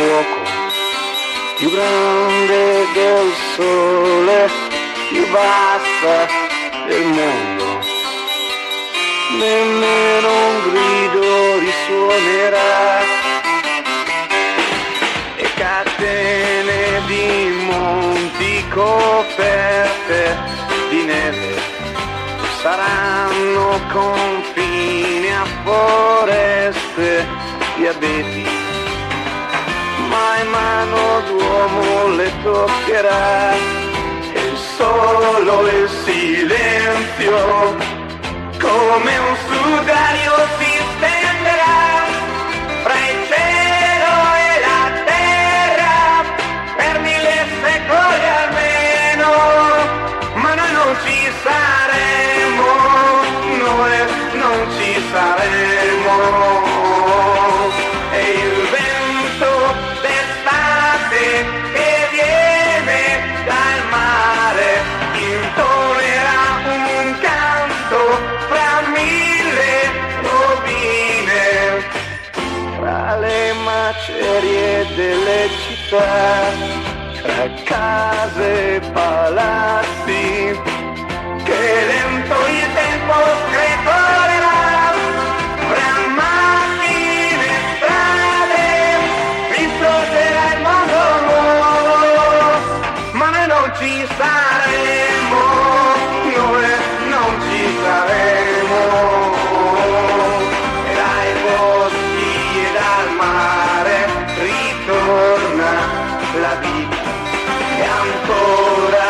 fuoco, più grande del sole, più vasta del mondo. Nemmeno un grido risuonerà, e catene di monti coperte di neve saranno confini a foreste di abeti, mai mano d'uomo le toccherà, e solo il silenzio come un sudario si stenderà fra il cielo e la terra per 1000 secoli almeno, ma noi non ci saremo, noi non ci saremo. E il vento d'estate che viene dal mare intonerà un canto fra 1000 rovine, tra le macerie delle città, tra case e palazzi, che lento il tempo scricchiolerà, fra macchine e strade, distruggerà il mondo nuovo, ma noi non ci saremo, noi non ci saremo. E dai boschi e dal mare ritorna la vita, e ancora